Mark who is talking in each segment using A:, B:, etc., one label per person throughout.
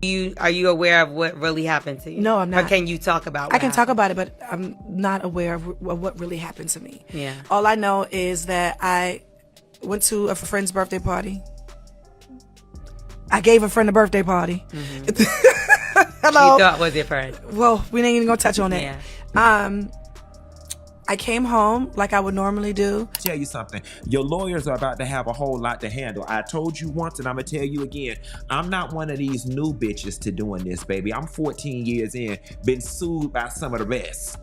A: Are you aware of what really happened to you?
B: No, I'm not.
A: Or can you talk about
B: I can talk about it, but I'm not aware of what really happened to me.
A: Yeah.
B: All I know is that I went to a friend's birthday party. I gave a friend a birthday party. Hello.
A: You thought was your friend.
B: Well, we ain't even gonna touch on that.
A: Yeah.
B: I came home like I would normally do.
C: Tell you something, your lawyers are about to have a whole lot to handle. I told you once and I'm gonna tell you again, I'm not one of these new bitches to doing this, baby. I'm 14 years in, been sued by some of the best.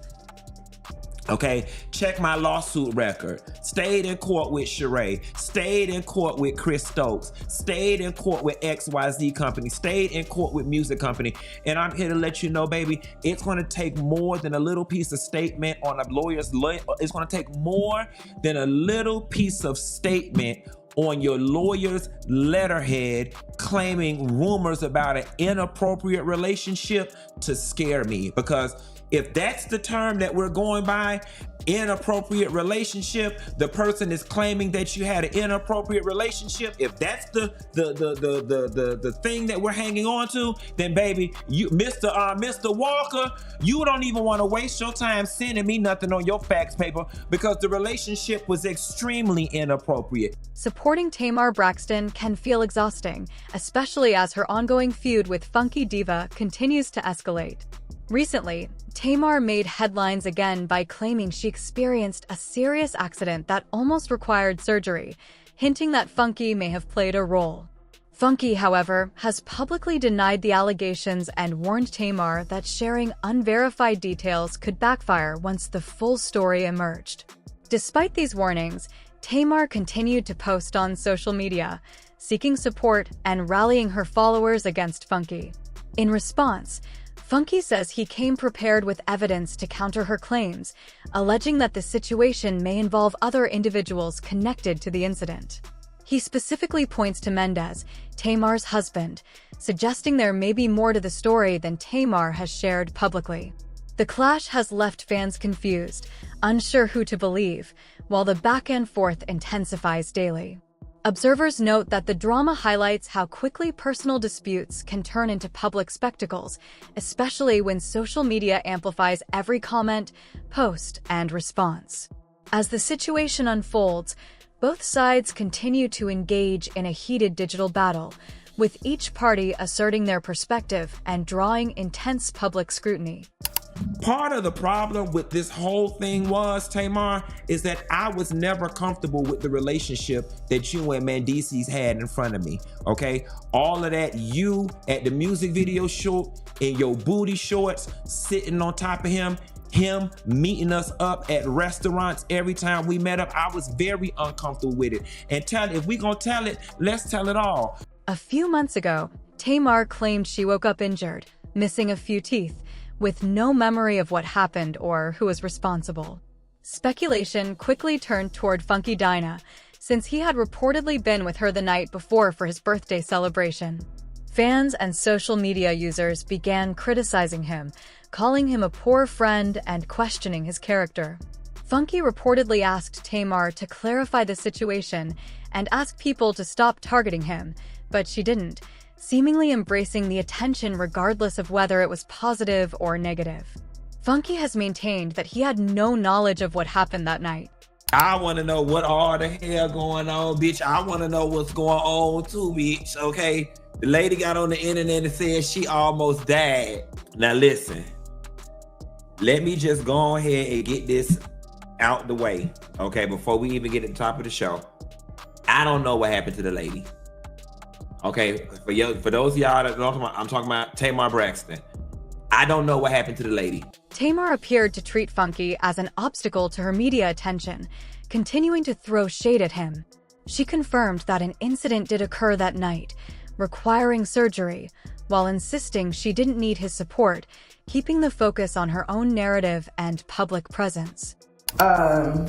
C: Okay, check my lawsuit record. Stayed in court with Sheree, stayed in court with Chris Stokes, stayed in court with XYZ Company, stayed in court with Music Company. And I'm here to let you know, baby, it's gonna take more than a little piece of statement on a lawyer's it's gonna take more than a little piece of statement on your lawyer's letterhead claiming rumors about an inappropriate relationship to scare me. Because if that's the term that we're going by, inappropriate relationship, the person is claiming that you had an inappropriate relationship. If that's the thing that we're hanging on to, then baby, you, Mr. Walker, you don't even want to waste your time sending me nothing on your fax paper because the relationship was extremely inappropriate.
D: Supporting Tamar Braxton can feel exhausting, especially as her ongoing feud with Funky Dineva continues to escalate. Recently, Tamar made headlines again by claiming she experienced a serious accident that almost required surgery, hinting that Funky may have played a role. Funky, however, has publicly denied the allegations and warned Tamar that sharing unverified details could backfire once the full story emerged. Despite these warnings, Tamar continued to post on social media, seeking support and rallying her followers against Funky. In response, Funky says he came prepared with evidence to counter her claims, alleging that the situation may involve other individuals connected to the incident. He specifically points to Mendeecees, Tamar's husband, suggesting there may be more to the story than Tamar has shared publicly. The clash has left fans confused, unsure who to believe, while the back and forth intensifies daily. Observers note that the drama highlights how quickly personal disputes can turn into public spectacles, especially when social media amplifies every comment, post, and response. As the situation unfolds, both sides continue to engage in a heated digital battle, with each party asserting their perspective and drawing intense public scrutiny.
C: Part of the problem with this whole thing was, Tamar, is that I was never comfortable with the relationship that you and Mendeecees had in front of me, okay? All of that, you at the music video shoot in your booty shorts, sitting on top of him meeting us up at restaurants every time we met up, I was very uncomfortable with it. And if we gonna tell it, let's tell it all.
D: A few months ago, Tamar claimed she woke up injured, missing a few teeth, with no memory of what happened or who was responsible. Speculation quickly turned toward Funky Dineva, since he had reportedly been with her the night before for his birthday celebration. Fans and social media users began criticizing him, calling him a poor friend and questioning his character. Funky reportedly asked Tamar to clarify the situation and ask people to stop targeting him, but she didn't, seemingly embracing the attention regardless of whether it was positive or negative. Funky has maintained that he had no knowledge of what happened that night.
C: I want to know what all the hell going on, bitch. I want to know what's going on too, bitch, okay? The lady got on the internet and said she almost died. Now listen, let me just go ahead and get this out the way, okay, before we even get to the top of the show. I don't know what happened to the lady. Okay, for those of y'all that don't know, I'm talking about Tamar Braxton. I don't know what happened to the lady.
D: Tamar appeared to treat Funky as an obstacle to her media attention, continuing to throw shade at him. She confirmed that an incident did occur that night, requiring surgery, while insisting she didn't need his support, keeping the focus on her own narrative and public presence.
B: I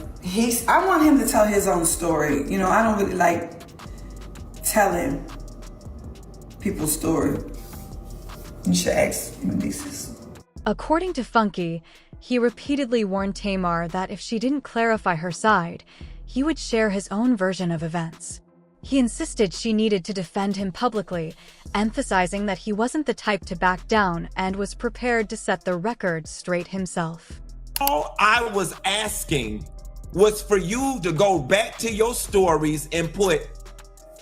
B: want him to tell his own story. You know, I don't really like telling people's story. You should ask Mendeecees.
D: According to Funky, he repeatedly warned Tamar that if she didn't clarify her side, he would share his own version of events. He insisted she needed to defend him publicly, emphasizing that he wasn't the type to back down and was prepared to set the record straight himself.
C: All I was asking was for you to go back to your stories and put,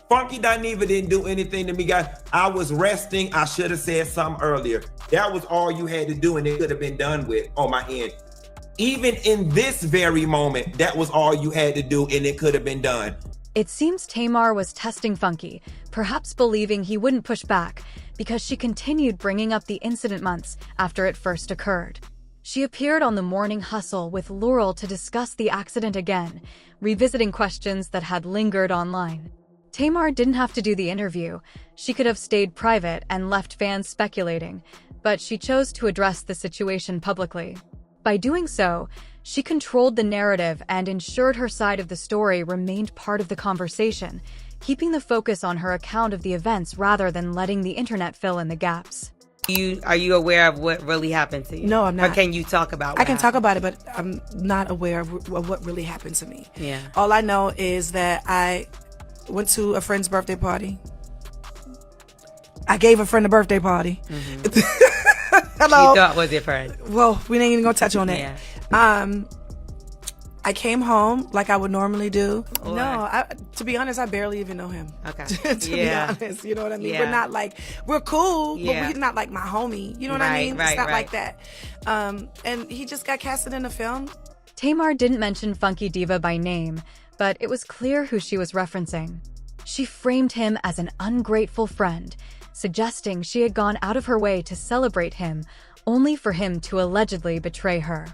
C: Funky Dineva didn't do anything to me, guys. I was resting. I should have said something earlier. That was all you had to do, and it could have been done with on my end. Even in this very moment, that was all you had to do, and it could have been done.
D: It seems Tamar was testing Funky, perhaps believing he wouldn't push back, because she continued bringing up the incident months after it first occurred. She appeared on the Morning Hustle with Laurel to discuss the accident again, revisiting questions that had lingered online. Tamar didn't have to do the interview. She could have stayed private and left fans speculating, but she chose to address the situation publicly. By doing so, she controlled the narrative and ensured her side of the story remained part of the conversation, keeping the focus on her account of the events rather than letting the internet fill in the gaps.
A: Are you aware of what really happened to you?
E: No, I'm not.
A: Or can you talk about
E: I can talk about it, but I'm not aware of what really happened to me.
A: Yeah.
E: All I know is that I went to a friend's birthday party. I gave a friend a birthday party. Hello.
A: You thought was your friend.
E: Well, we ain't even gonna touch on that.
A: Yeah.
E: I came home like I would normally do.
A: Or-
E: No, to be honest, I barely even know him.
A: Okay.
E: To be honest, you know what I mean?
A: Yeah.
E: We're not like, we're cool,
A: Yeah.
E: but we're not like my homie. You know what I mean?
A: Right,
E: It's not
A: right.
E: like that. And he just got casted in a film.
D: Tamar didn't mention Funky Diva by name, but it was clear who she was referencing. She framed him as an ungrateful friend, suggesting she had gone out of her way to celebrate him, only for him to allegedly betray her.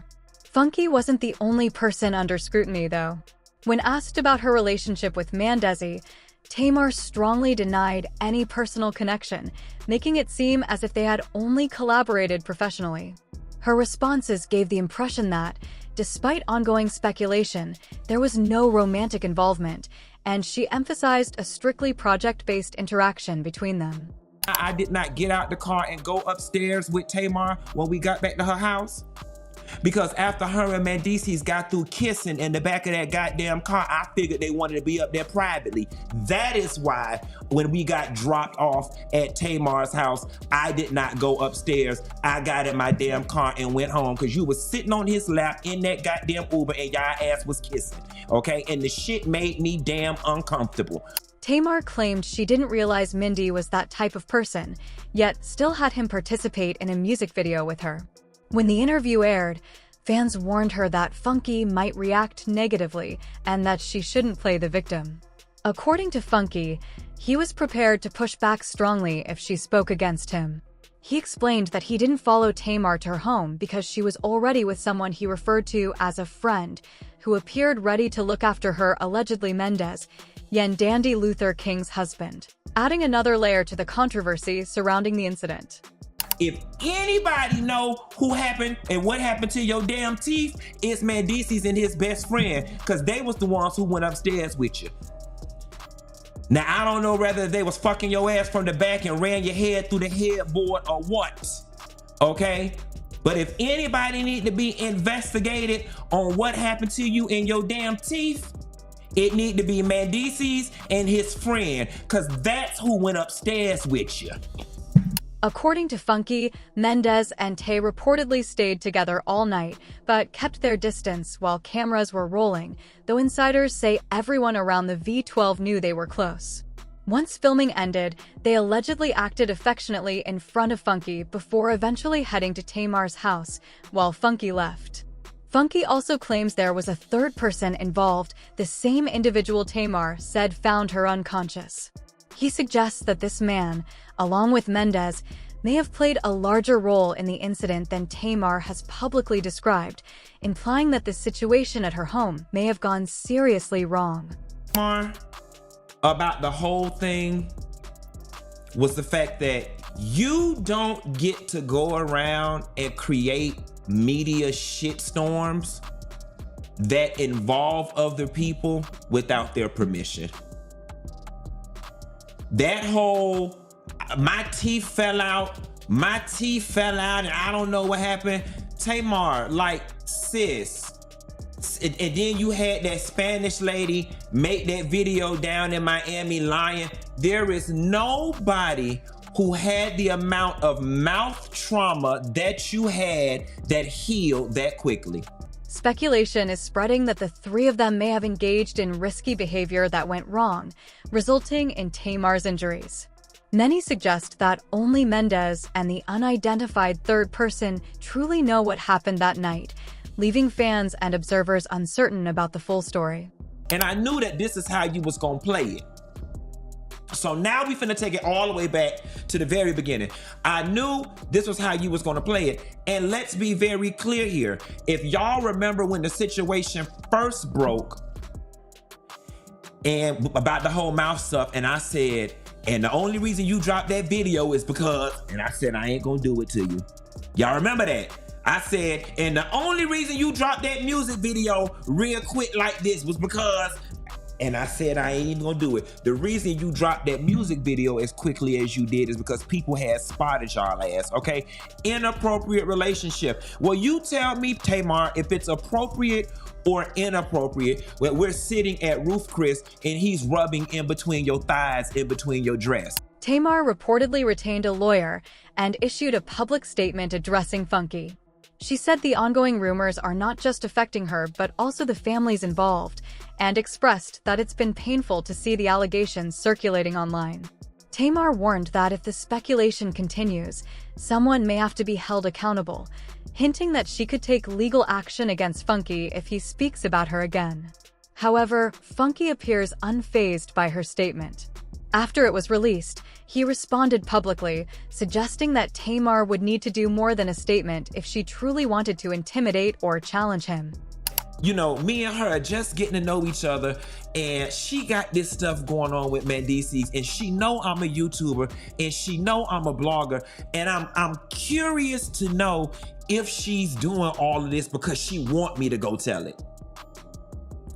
D: Funky wasn't the only person under scrutiny, though. When asked about her relationship with Mendeecees, Tamar strongly denied any personal connection, making it seem as if they had only collaborated professionally. Her responses gave the impression that, despite ongoing speculation, there was no romantic involvement, and she emphasized a strictly project-based interaction between them.
C: I did not get out the car and go upstairs with Tamar when we got back to her house. Because after her and Mendeecees got through kissing in the back of that goddamn car, I figured they wanted to be up there privately. That is why when we got dropped off at Tamar's house, I did not go upstairs. I got in my damn car and went home because you was sitting on his lap in that goddamn Uber and y'all ass was kissing, okay? And the shit made me damn uncomfortable.
D: Tamar claimed she didn't realize Mindy was that type of person, yet still had him participate in a music video with her. When the interview aired, fans warned her that Funky might react negatively and that she shouldn't play the victim. According to Funky, he was prepared to push back strongly if she spoke against him. He explained that he didn't follow Tamar to her home because she was already with someone he referred to as a friend, who appeared ready to look after her allegedly Mendeecees, Yen Dandy Luther King's husband, adding another layer to the controversy surrounding the incident.
C: If anybody know who happened and what happened to your damn teeth, it's Mendeecees and his best friend, because they was the ones who went upstairs with you. Now, I don't know whether they was fucking your ass from the back and ran your head through the headboard or what, okay? But if anybody need to be investigated on what happened to you in your damn teeth, it need to be Mendeecees and his friend, because that's who went upstairs with you.
D: According to Funky, Mendeecees and Tay reportedly stayed together all night, but kept their distance while cameras were rolling, though insiders say everyone around the V12 knew they were close. Once filming ended, they allegedly acted affectionately in front of Funky before eventually heading to Tamar's house, while Funky left. Funky also claims there was a third person involved, the same individual Tamar said found her unconscious. He suggests that this man, along with Mendeecees, may have played a larger role in the incident than Tamar has publicly described, implying that the situation at her home may have gone seriously wrong.
C: About the whole thing was the fact that you don't get to go around and create media shitstorms that involve other people without their permission. That whole, my teeth fell out, and I don't know what happened. Tamar, like, sis, and then you had that Spanish lady make that video down in Miami lying. There is nobody who had the amount of mouth trauma that you had that healed that quickly.
D: Speculation is spreading that the three of them may have engaged in risky behavior that went wrong, resulting in Tamar's injuries. Many suggest that only Mendeecees and the unidentified third person truly know what happened that night, leaving fans and observers uncertain about the full story.
C: And I knew that this is how you was gonna play it. So now we finna take it all the way back to the very beginning. I knew this was how you was gonna play it. And let's be very clear here. If y'all remember when the situation first broke and about the whole mouth stuff, and I said, and the only reason you dropped that video is because, and I said, I ain't gonna do it to you. Y'all remember that? I said, and the only reason you dropped that music video real quick like this was because, and I said I ain't even gonna do it. The reason you dropped that music video as quickly as you did is because people had spotted y'all ass, okay? Inappropriate relationship. Well, you tell me, Tamar, if it's appropriate or inappropriate when we're sitting at Roof Chris and he's rubbing in between your thighs, in between your dress.
D: Tamar reportedly retained a lawyer and issued a public statement addressing Funky. She said the ongoing rumors are not just affecting her, but also the families involved, and expressed that it's been painful to see the allegations circulating online. Tamar warned that if the speculation continues, someone may have to be held accountable, hinting that she could take legal action against Funky if he speaks about her again. However, Funky appears unfazed by her statement. After it was released, he responded publicly, suggesting that Tamar would need to do more than a statement if she truly wanted to intimidate or challenge him.
C: You know, me and her are just getting to know each other, and she got this stuff going on with Mendeecees, and she know I'm a YouTuber, and she know I'm a blogger, and I'm curious to know if she's doing all of this because she want me to go tell it.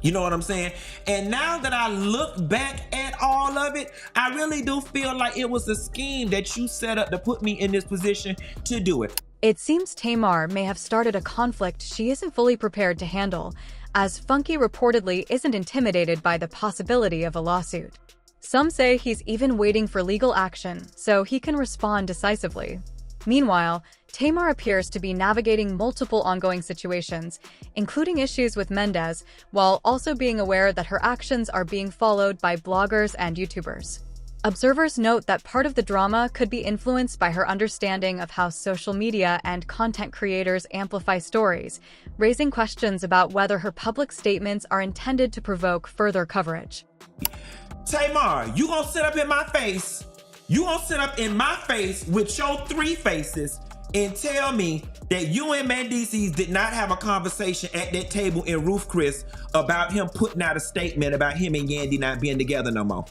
C: You know what I'm saying? And now that I look back at all of it, I really do feel like it was a scheme that you set up to put me in this position to do it.
D: It seems Tamar may have started a conflict she isn't fully prepared to handle, as Funky reportedly isn't intimidated by the possibility of a lawsuit. Some say he's even waiting for legal action so he can respond decisively. Meanwhile, Tamar appears to be navigating multiple ongoing situations, including issues with Mendeecees, while also being aware that her actions are being followed by bloggers and YouTubers. Observers note that part of the drama could be influenced by her understanding of how social media and content creators amplify stories, raising questions about whether her public statements are intended to provoke further coverage.
C: Tamar, you gonna sit up in my face? You gonna sit up in my face with your three faces and tell me that you and Mendeecees did not have a conversation at that table in Roof Chris about him putting out a statement about him and Yandy not being together no more?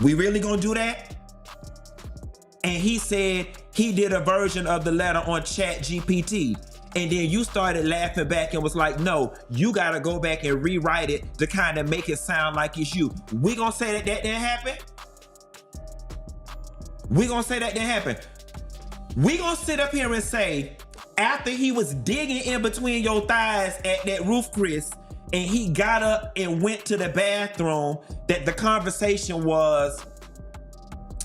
C: We really gonna do that? And he said he did a version of the letter on ChatGPT. And then you started laughing back and was like, no, you gotta go back and rewrite it to kind of make it sound like it's you. We gonna say that didn't happen? We gonna say that didn't happen? We gonna sit up here and say, after he was digging in between your thighs at that Roof Chris, and he got up and went to the bathroom, that the conversation was,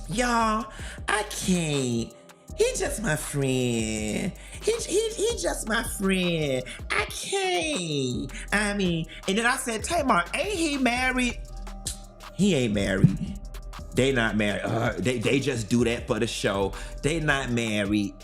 C: y'all, I can't. He just my friend. He just my friend. I can't. I mean, and then I said, Tamar, ain't he married? He ain't married. They not married. They just do that for the show. They not married.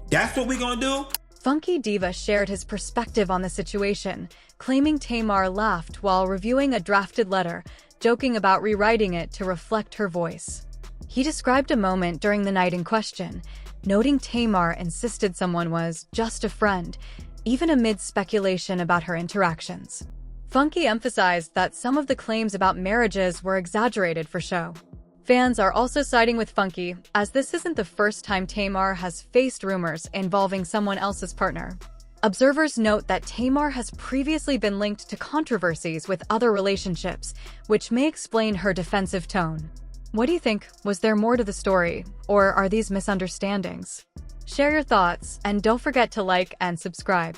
C: That's what we gonna do?
D: Funky Diva shared his perspective on the situation, claiming Tamar laughed while reviewing a drafted letter, joking about rewriting it to reflect her voice. He described a moment during the night in question, noting Tamar insisted someone was just a friend, even amid speculation about her interactions. Funky emphasized that some of the claims about marriages were exaggerated for show. Fans are also siding with Funky, as this isn't the first time Tamar has faced rumors involving someone else's partner. Observers note that Tamar has previously been linked to controversies with other relationships, which may explain her defensive tone. What do you think? Was there more to the story, or are these misunderstandings? Share your thoughts, and don't forget to like and subscribe.